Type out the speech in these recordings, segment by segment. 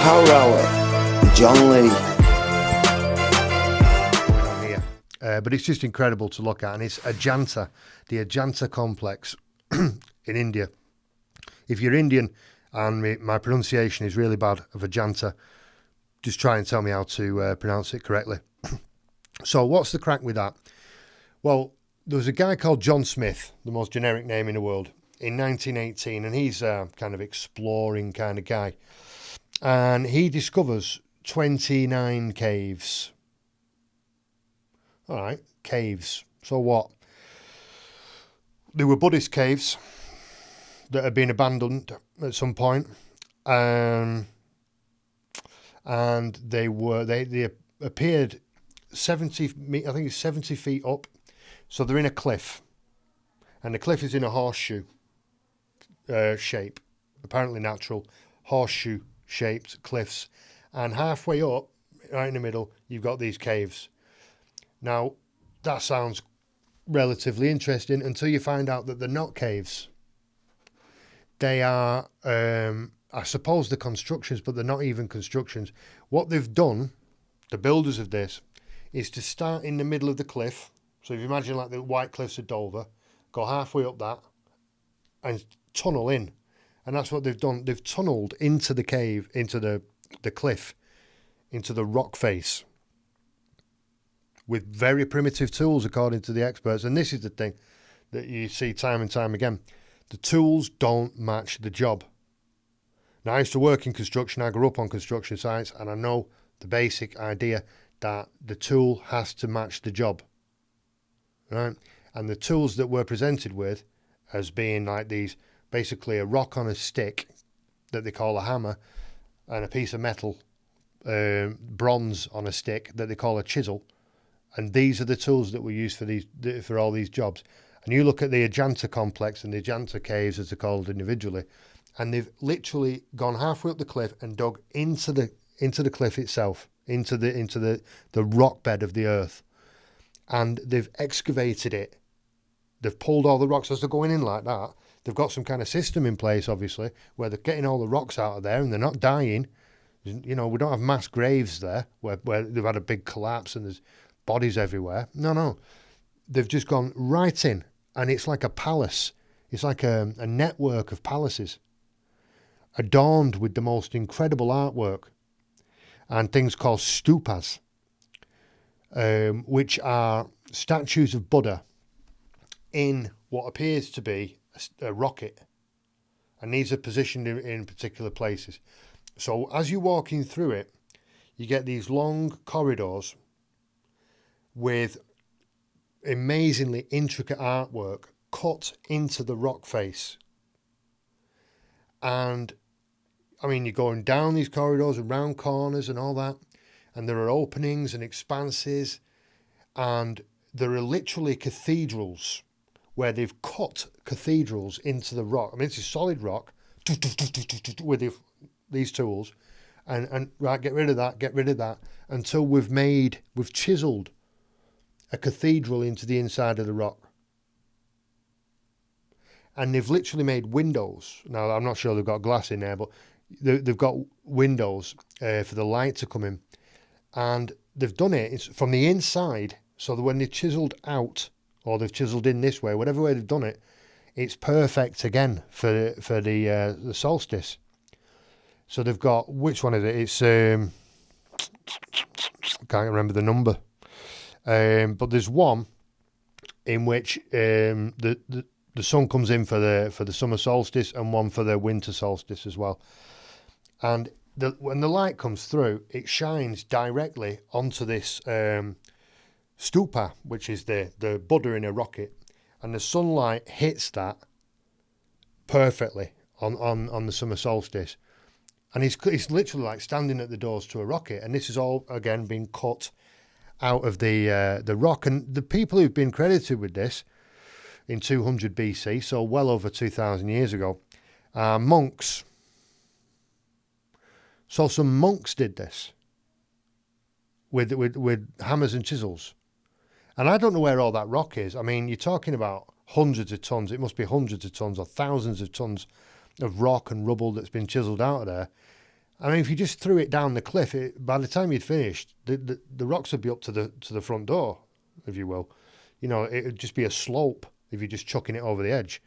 Power Hour with John Lee. But it's just incredible to look at, and it's Ajanta, the Ajanta complex in India. If you're Indian and my pronunciation is really bad of Ajanta, just try and tell me how to pronounce it correctly. So what's the crack with that? Well, there was a guy called John Smith, the most generic name in the world, in 1918, and he's a kind of exploring kind of guy. And he discovers 29 caves. All right, caves. So what? They were Buddhist caves that had been abandoned at some point. And they appeared 70, I think it's 70 feet up. So they're in a cliff. And the cliff is in a horseshoe shape. Apparently natural horseshoe shaped cliffs. And halfway up, right in the middle, you've got these caves. Now, that sounds relatively interesting until you find out that they're not caves. They are, I suppose, the constructions, but they're not even constructions. What they've done, the builders of this, is to start in the middle of the cliff. So if you imagine like the White Cliffs of Dover, go halfway up that and tunnel in. And that's what they've done. They've tunnelled into the cave, into the cliff, into the rock face with very primitive tools, according to the experts. And this is the thing that you see time and time again. The tools don't match the job. Now, I used to work in construction. I grew up on construction sites, and I know the basic idea that the tool has to match the job, right? And the tools that we're presented with as being like these, basically a rock on a stick that they call a hammer, and a piece of metal, bronze on a stick that they call a chisel. And these are the tools that were used for all these jobs. And you look at the Ajanta complex and the Ajanta caves, as they're called individually, and they've literally gone halfway up the cliff and dug into the cliff itself, into the rock bed of the earth, and they've excavated it. They've pulled all the rocks as they're going in like that. They've got some kind of system in place, obviously, where they're getting all the rocks out of there and they're not dying. You know, we don't have mass graves there where they've had a big collapse and there's bodies everywhere. No. They've just gone right in, and it's like a palace. It's like a network of palaces adorned with the most incredible artwork and things called stupas, which are statues of Buddha in what appears to be a rocket. And these are positioned in particular places. So as you're walking through it, you get these long corridors with amazingly intricate artwork cut into the rock face. And I mean, you're going down these corridors and round corners and all that, and there are openings and expanses, and there are literally cathedrals where they've cut cathedrals into the rock. I mean, it's a solid rock with these tools, and right, get rid of that, until we've chiseled a cathedral into the inside of the rock. And they've literally made windows. Now, I'm not sure they've got glass in there, but they've got windows for the light to come in. And they've done it from the inside, so that when they've chiseled out, or they've chiseled in this way, whatever way they've done it, it's perfect again for the solstice. So they've got, which one is it? It's can't remember the number. But there's one in which the sun comes in for the summer solstice, and one for the winter solstice as well. And when the light comes through, it shines directly onto this stupa, which is the Buddha in a rocket, and the sunlight hits that perfectly on the summer solstice. And he's literally like standing at the doors to a rocket, and this is all again being cut out of the rock. And the people who've been credited with this in 200 BC, so well over 2,000 years ago, are monks. So some monks did this with hammers and chisels. And I don't know where all that rock is. I mean, you're talking about hundreds of tons. It must be hundreds of tons or thousands of tons of rock and rubble that's been chiseled out of there. I mean, if you just threw it down the cliff, by the time you'd finished, the rocks would be up to the front door, if you will. You know, it would just be a slope if you're just chucking it over the edge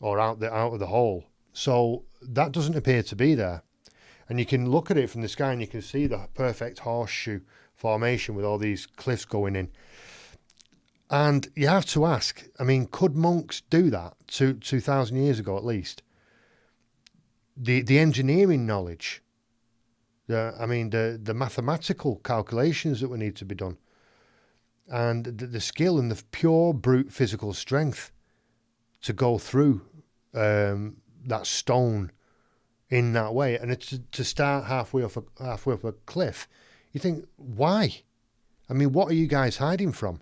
or out of the hole. So that doesn't appear to be there. And you can look at it from the sky and you can see the perfect horseshoe formation with all these cliffs going in. And you have to ask, I mean, could monks do that 2,000 years ago at least? The engineering knowledge, the mathematical calculations that would need to be done, and the skill and the pure brute physical strength to go through that stone in that way, and to start halfway up a cliff, you think, why? I mean, what are you guys hiding from?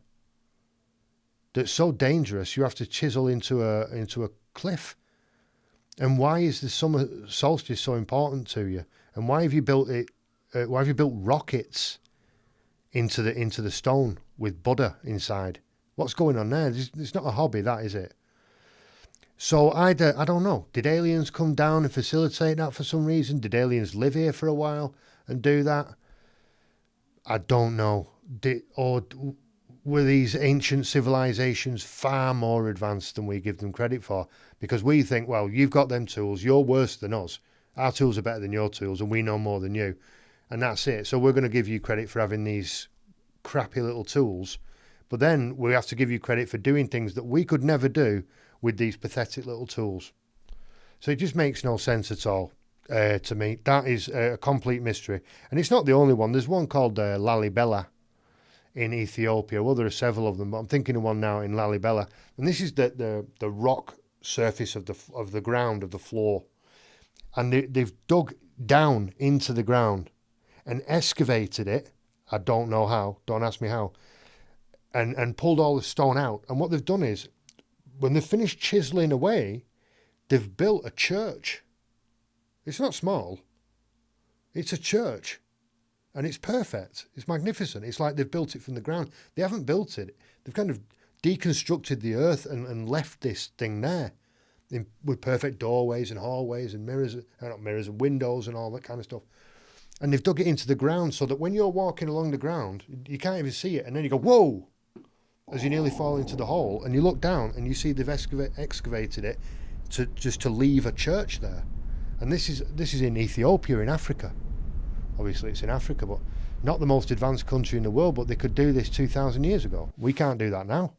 That's so dangerous. You have to chisel into a cliff. And why is the summer solstice so important to you? And why have you built it? Why have you built rockets into the stone with Buddha inside? What's going on there? It's not a hobby, that is it? So I don't know. Did aliens come down and facilitate that for some reason? Did aliens live here for a while and do that? I don't know. Or were these ancient civilizations far more advanced than we give them credit for? Because we think, well, you've got them tools, you're worse than us. Our tools are better than your tools, and we know more than you. And that's it. So we're going to give you credit for having these crappy little tools. But then we have to give you credit for doing things that we could never do with these pathetic little tools. So it just makes no sense at all to me. That is a complete mystery. And it's not the only one. There's one called Lalibela in Ethiopia. Well, there are several of them, but I'm thinking of one now in Lalibela. And this is the rock surface of the ground, of the floor. And they've dug down into the ground and excavated it. I don't know how. Don't ask me how. And pulled all the stone out. And what they've done is, when they've finished chiseling away, they've built a church. It's not small. It's a church. And it's perfect. It's magnificent. It's like they've built it from the ground. They haven't built it. They've kind of deconstructed the earth and left this thing there with perfect doorways and hallways and mirrors, not mirrors, and windows and all that kind of stuff. And they've dug it into the ground so that when you're walking along the ground, you can't even see it. And then you go, whoa, as you nearly fall into the hole. And you look down and you see they've excavated it to leave a church there. And this is in Ethiopia, in Africa. Obviously, it's in Africa, but not the most advanced country in the world, but they could do this 2,000 years ago. We can't do that now.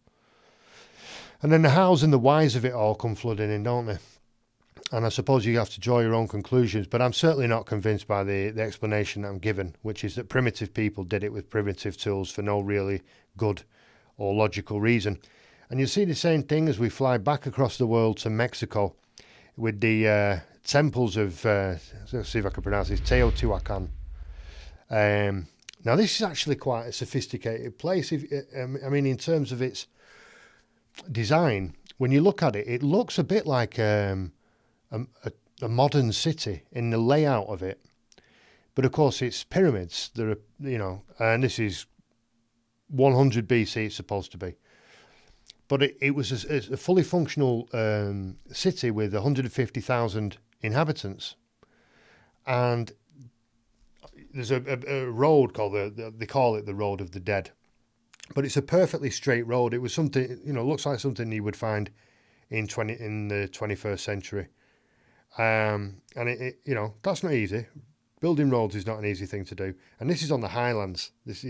And then the hows and the whys of it all come flooding in, don't they? And I suppose you have to draw your own conclusions, but I'm certainly not convinced by the explanation that I'm given, which is that primitive people did it with primitive tools for no really good or logical reason. And you see the same thing as we fly back across the world to Mexico with the temples of, let's see if I can pronounce this, Teothuacan. Now, this is actually quite a sophisticated place. I mean, in terms of its design, when you look at it, it looks a bit like a modern city in the layout of it. But of course, it's pyramids. There are, and this is 100 BC, it's supposed to be. But it was a fully functional city with 150,000 inhabitants. And there's a road called they call it the Road of the Dead. But it's a perfectly straight road. It was something, looks like something you would find in the 21st century. And that's not easy. Building roads is not an easy thing to do. And this is on the highlands. This,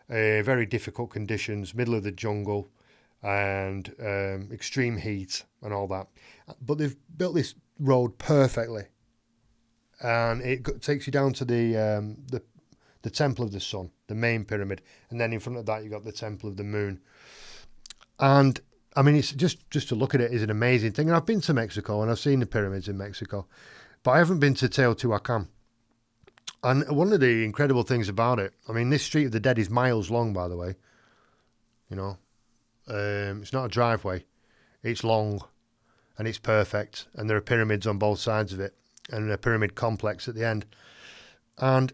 very difficult conditions, middle of the jungle, and extreme heat and all that. But they've built this road perfectly, and it takes you down to the Temple of the Sun, the main pyramid, and then in front of that you got the Temple of the Moon. And I mean, it's just to look at it is an amazing thing. And I've been to Mexico and I've seen the pyramids in Mexico, but I haven't been to Teotihuacan. And one of the incredible things about it, I mean, this Street of the Dead is miles long, by the way. It's not a driveway. It's long and it's perfect. And there are pyramids on both sides of it and a pyramid complex at the end. And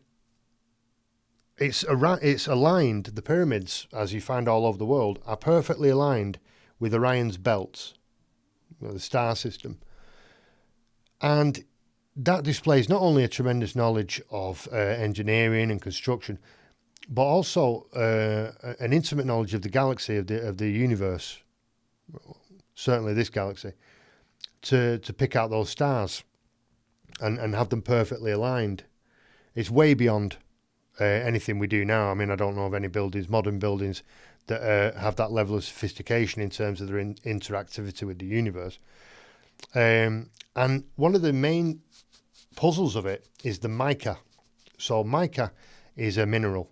it's aligned, the pyramids, as you find all over the world, are perfectly aligned with Orion's belts, the star system. And that displays not only a tremendous knowledge of engineering and construction, but also an intimate knowledge of the galaxy, of the universe, certainly this galaxy, to pick out those stars and have them perfectly aligned. It's way beyond anything we do now. I mean, I don't know of any buildings, modern buildings, that have that level of sophistication in terms of their interactivity with the universe. And one of the main puzzles of it is the mica. So mica is a mineral,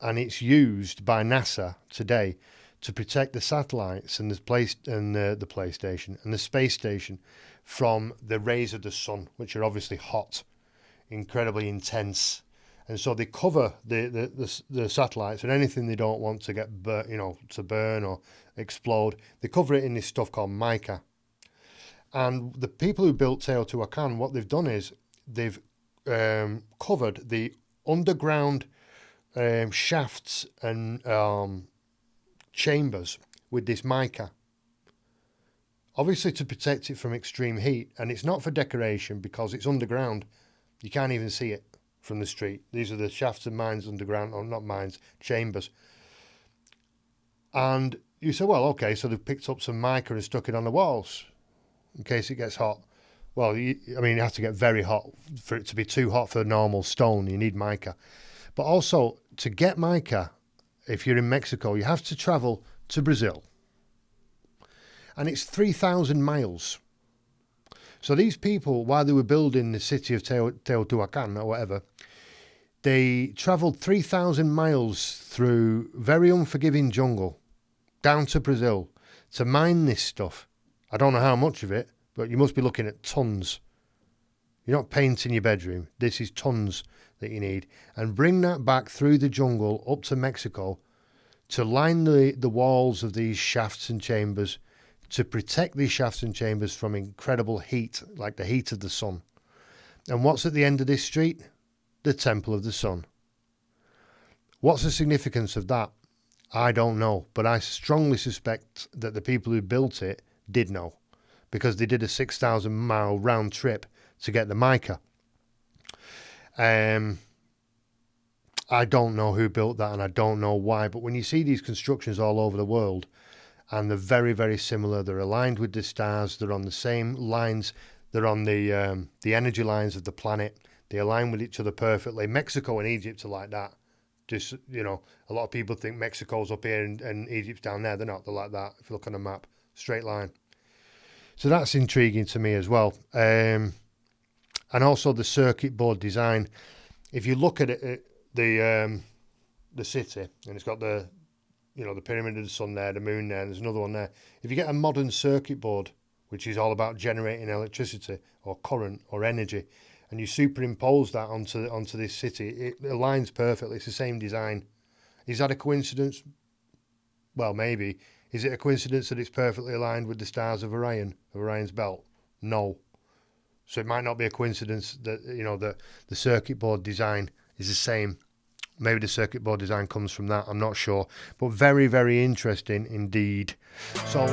and it's used by NASA today to protect the satellites and the PlayStation and the space station from the rays of the sun, which are obviously hot, incredibly intense. And so they cover the satellites and anything they don't want to get to burn or explode. They cover it in this stuff called mica. And the people who built Teotihuacan, what they've done is they've covered the underground shafts and chambers with this mica, obviously to protect it from extreme heat. And it's not for decoration because it's underground. You can't even see it from the street. These are the shafts and mines underground, or not mines, chambers. And you say, well, okay, so they've picked up some mica and stuck it on the walls in case it gets hot. Well, you have to get very hot for it to be too hot for normal stone. You need mica. But also, to get mica, if you're in Mexico, you have to travel to Brazil. And it's 3,000 miles. So these people, while they were building the city of Teotihuacan or whatever, they travelled 3,000 miles through very unforgiving jungle down to Brazil to mine this stuff. I don't know how much of it, but you must be looking at tons. You're not painting your bedroom. This is tons that you need. And bring that back through the jungle up to Mexico to line the walls of these shafts and chambers, to protect these shafts and chambers from incredible heat, like the heat of the sun. And what's at the end of this street? The Temple of the Sun. What's the significance of that? I don't know, but I strongly suspect that the people who built it did know, because they did a 6,000 mile round trip to get the mica. I don't know who built that, and I don't know why, but when you see these constructions all over the world, and they're very, very similar, they're aligned with the stars, they're on the same lines, they're on the energy lines of the planet, they align with each other perfectly. Mexico and Egypt are like that. Just, a lot of people think Mexico's up here and Egypt's down there. They're not. They're like that. If you look on a map, straight line. So that's intriguing to me as well. And also the circuit board design. If you look at it, the city, and it's got the pyramid of the sun there, the moon there, and there's another one there. If you get a modern circuit board, which is all about generating electricity or current or energy, and you superimpose that onto this city, it aligns perfectly. It's the same design. Is that a coincidence? Well, maybe. Is it a coincidence that it's perfectly aligned with the stars of Orion, of Orion's belt? No. So it might not be a coincidence that the circuit board design is the same. Maybe the circuit board design comes from that. I'm not sure. But very, very interesting indeed. So